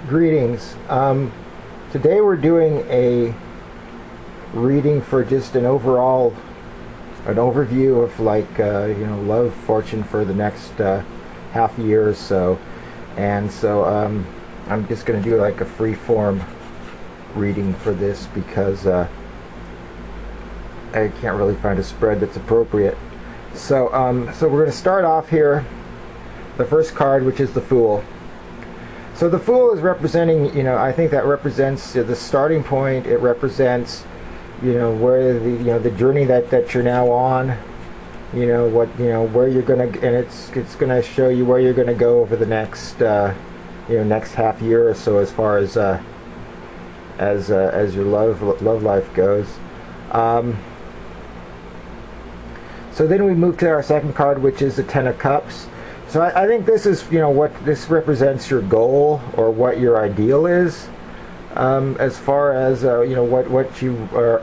Greetings. Today we're doing a reading for just an overview of love fortune for the next half year or so. And so I'm just going to do like a free form reading for this because I can't really find a spread that's appropriate. So we're going to start off here, the first card, which is the Fool. So the Fool is representing, I think that represents the starting point. It represents, where the journey that you're now on, where you're gonna, and it's gonna show you where you're gonna go over the next, next half year or so, as far as your love life goes. So then we move to our second card, which is the Ten of Cups. So I think this is, what this represents your goal or what your ideal is, as far as what you are,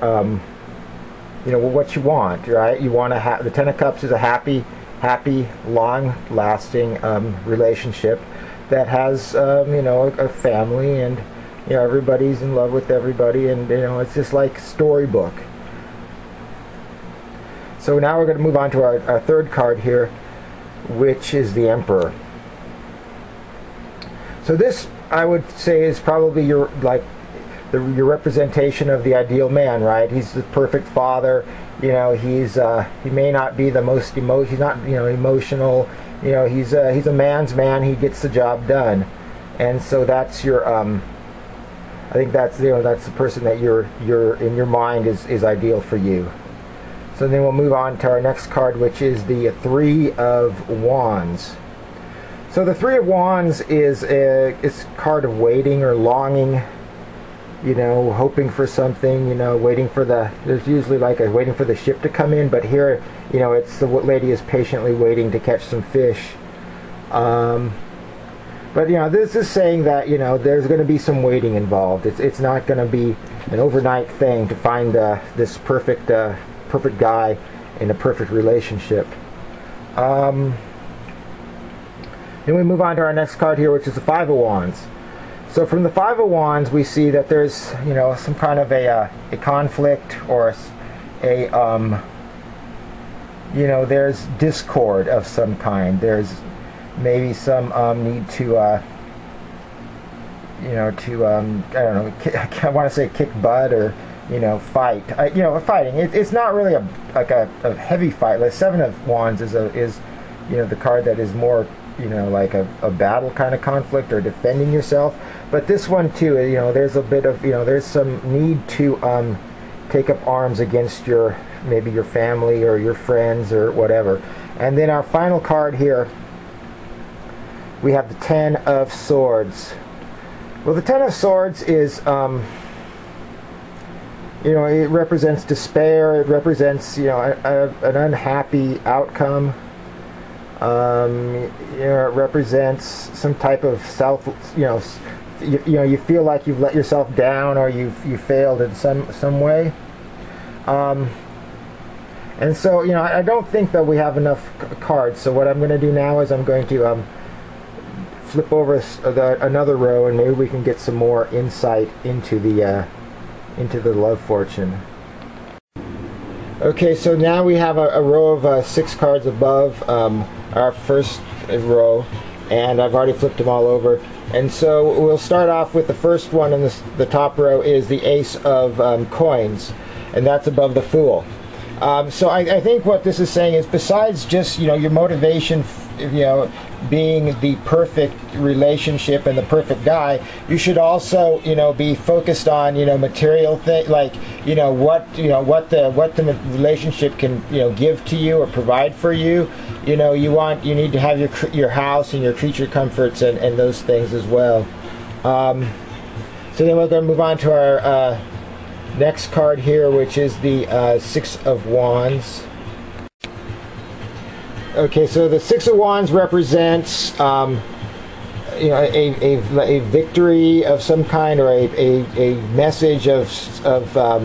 what you want, right? You want to have the Ten of Cups is a happy, long-lasting relationship that has, a family, and everybody's in love with everybody, and it's just like storybook. So now we're going to move on to our third card here, which is the Emperor. So this, I would say, is probably your representation of the ideal man, right? He's the perfect father. He may not be the most he's not emotional. He's a man's man. He gets the job done, and so that's your I think that's that's the person that you're in your mind is ideal for you. So then we'll move on to our next card, which is the Three of Wands. So the Three of Wands is a card of waiting or longing, hoping for something, waiting for there's usually like waiting for the ship to come in, but here, it's the lady is patiently waiting to catch some fish. But this is saying that, there's going to be some waiting involved. It's not going to be an overnight thing to find this perfect guy in a perfect relationship. Then we move on to our next card here, which is the Five of Wands. So from the Five of Wands, we see that there's some kind of a conflict, or there's discord of some kind. There's maybe some need to I don't know, I want to say kick butt, or fight. Fighting. It's not really a heavy fight. Like Seven of Wands is the card that is more like a battle kind of conflict, or defending yourself. But this one too, there's a bit of there's some need to take up arms against maybe your family or your friends or whatever. And then our final card here, we have the Ten of Swords. Well, the Ten of Swords is it represents despair. It represents, an unhappy outcome. It represents some type of you feel like you've let yourself down, or you failed in some way. And so, I don't think that we have enough cards. So what I'm going to do now is I'm going to flip over another row, and maybe we can get some more insight into the love fortune. Okay, so now we have a row of 6 cards above our first row, and I've already flipped them all over. And so we'll start off with the first one in the top row is the Ace of Coins, and that's above the Fool. So I think what this is saying is, besides just your motivation, being the perfect relationship and the perfect guy, you should also be focused on material things, like what the relationship can give to you or provide for you. You need to have your house and your creature comforts and those things as well. So then we're going to move on to our next card here, which is the Six of Wands. Okay, so the Six of Wands represents a victory of some kind, or a message of a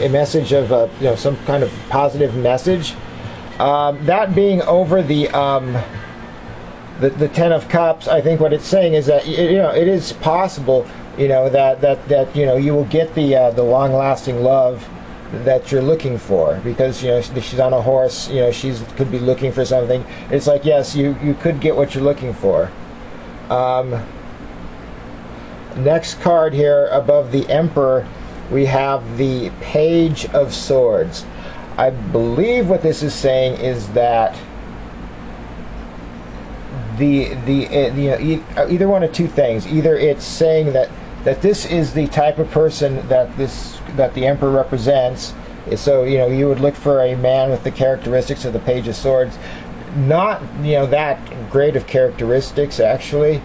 message of some kind of positive message. That being over the the Ten of Cups, I think what it's saying is that it is possible, that you will get the long-lasting love that you're looking for, because she's on a horse, she's could be looking for something. It's like, yes, you could get what you're looking for. Next card here above the Emperor, we have the Page of Swords. I believe what this is saying is that either one of two things. Either it's saying that this is the type of person that the Emperor represents. So you would look for a man with the characteristics of the Page of Swords. Not that great of characteristics, actually.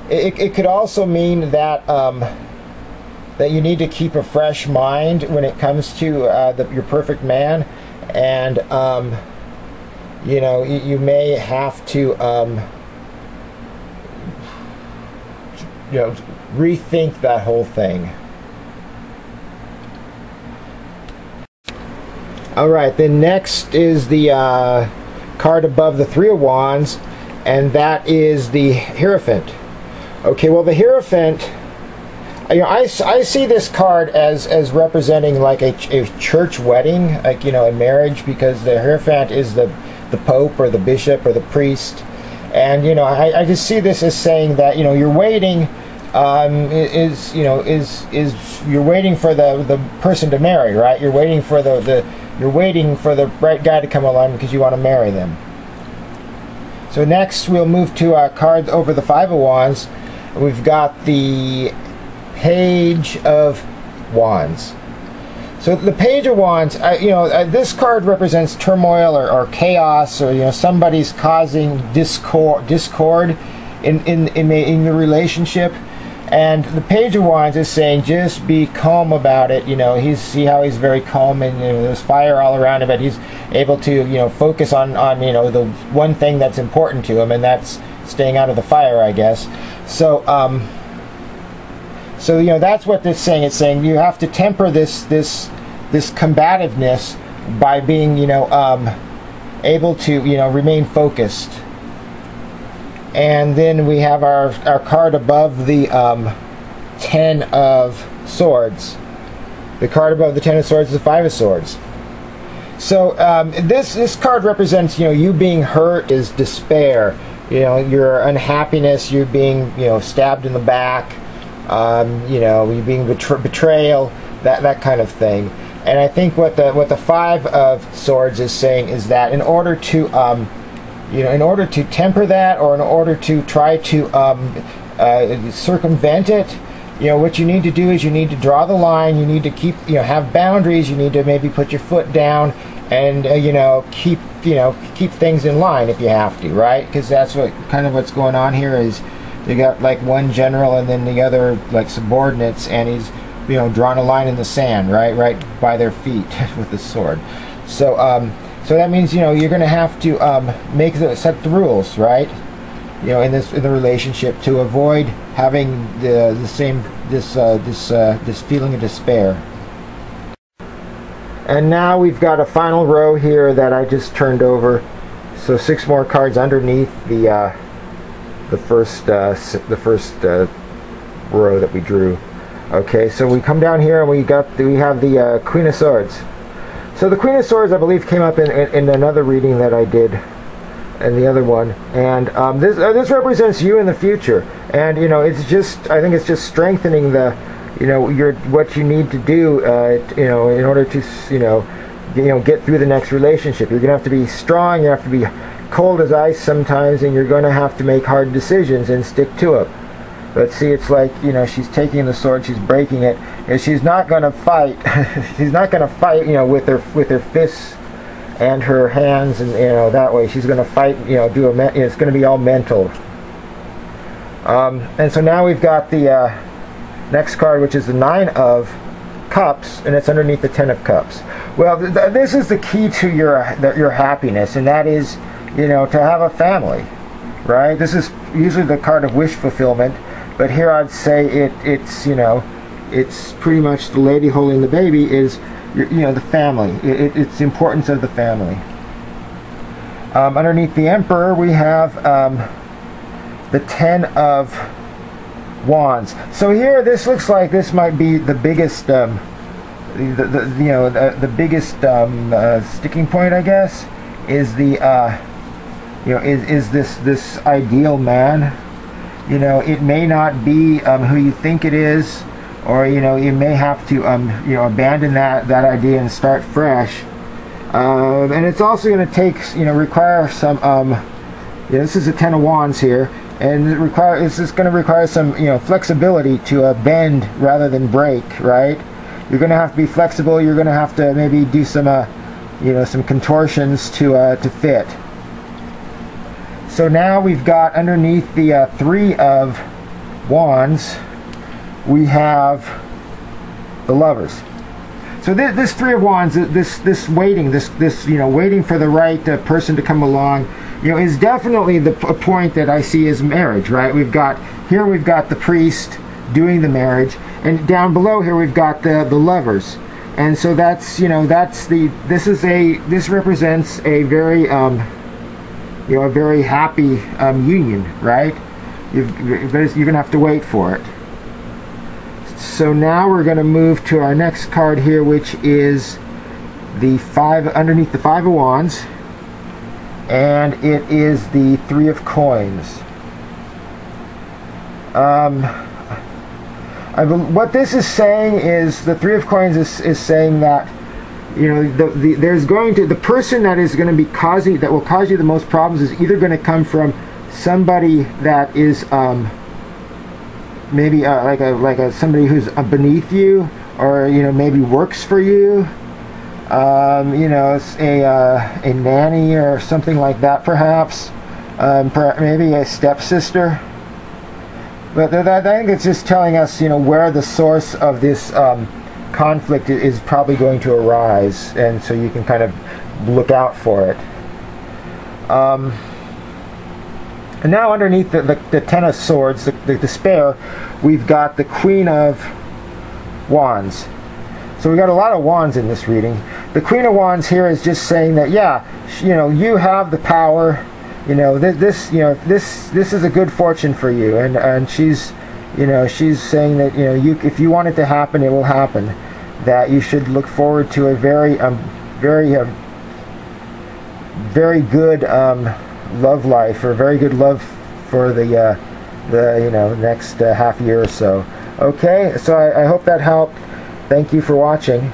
It could also mean that that you need to keep a fresh mind when it comes to your perfect man, and you may have to rethink that whole thing. All right, then next is the card above the Three of Wands, and that is the Hierophant. Okay, well, the Hierophant, I see this card as representing like a church wedding, like a marriage, because the Hierophant is the Pope or the Bishop or the priest, and I just see this as saying that you're waiting, you're waiting for the person to marry, right? You're waiting for the right guy to come along because you want to marry them. So next we'll move to our card over the Five of Wands. We've got the Page of Wands. So the Page of Wands, this card represents turmoil or chaos, or somebody's causing discord in the relationship. And the Page of Wands is saying, just be calm about it. See how he's very calm, and there's fire all around him, but he's able to focus on the one thing that's important to him, and that's staying out of the fire, I guess. So that's what this is saying. It's saying you have to temper this combativeness by being able to remain focused. And then we have our card above the Ten of Swords. The card above the Ten of Swords is the Five of Swords. So this card represents you being hurt, is despair. Your unhappiness, you being stabbed in the back, you being betrayal, that kind of thing. And I think what the Five of Swords is saying is that in order to temper that, or in order to try to circumvent it, what you need to do is you need to draw the line. You need to keep have boundaries. You need to maybe put your foot down and keep things in line if you have to, right? Because that's what's going on here is you got like one general and then the other like subordinates, and he's drawn a line in the sand, right by their feet with the sword. So that means you're going to have to set the rules, right? In the relationship, to avoid having this feeling of despair. And now we've got a final row here that I just turned over. So 6 more cards underneath the first row that we drew. Okay, so we come down here and we have the Queen of Swords. So the Queen of Swords, I believe, came up in another reading that I did, and the other one. And this represents you in the future. And I think it's just strengthening what you need to do, in order to get through the next relationship. You're gonna have to be strong. You have to be cold as ice sometimes, and you're gonna have to make hard decisions and stick to it. But see, it's like, she's taking the sword, she's breaking it, and she's not going to fight. She's not going to fight, with her fists and her hands, and that way. She's going to fight, it's going to be all mental. And so now we've got the next card, which is the Nine of Cups, and it's underneath the Ten of Cups. Well, this is the key to your happiness, and that is, to have a family, right? This is usually the card of wish fulfillment. But here I'd say it's pretty much the lady holding the baby is, the family. It's the importance of the family. Underneath the Emperor, we have the Ten of Wands. So here, this looks like this might be the biggest, the biggest sticking point, I guess, is the is this ideal man. It may not be who you think it is, or you may have to abandon that idea and start fresh. And it's also going to take require some this is a Ten of Wands here, and it's just going to require some flexibility to bend rather than break, right? You're going to have to be flexible. You're going to have to maybe do some some contortions to fit. So now we've got underneath the Three of Wands, we have the Lovers. So this Three of Wands, this waiting, waiting for the right person to come along, is definitely a point that I see as marriage, right? We've got the priest doing the marriage, and down below here we've got the lovers, and so this represents a very a very happy union, right? You're gonna have to wait for it. So now we're going to move to our next card here, which is the underneath the Five of Wands, and it is the Three of Coins. What this is saying is the Three of Coins is saying that the person that is going to be that will cause you the most problems is either going to come from somebody that is maybe somebody who's beneath you, or maybe works for you, a nanny or something like that, perhaps, maybe a stepsister. But I think it's just telling us where the source of this conflict is probably going to arise, and so you can kind of look out for it. And now underneath the Ten of Swords, the despair, we've got the Queen of Wands. So we've got a lot of wands in this reading. The Queen of Wands here is just saying that, you have the power. This is a good fortune for you, and she's saying that if you want it to happen, it will happen. That you should look forward to a very good love life, or very good love for the next half year or so. Okay, so I hope that helped. Thank you for watching.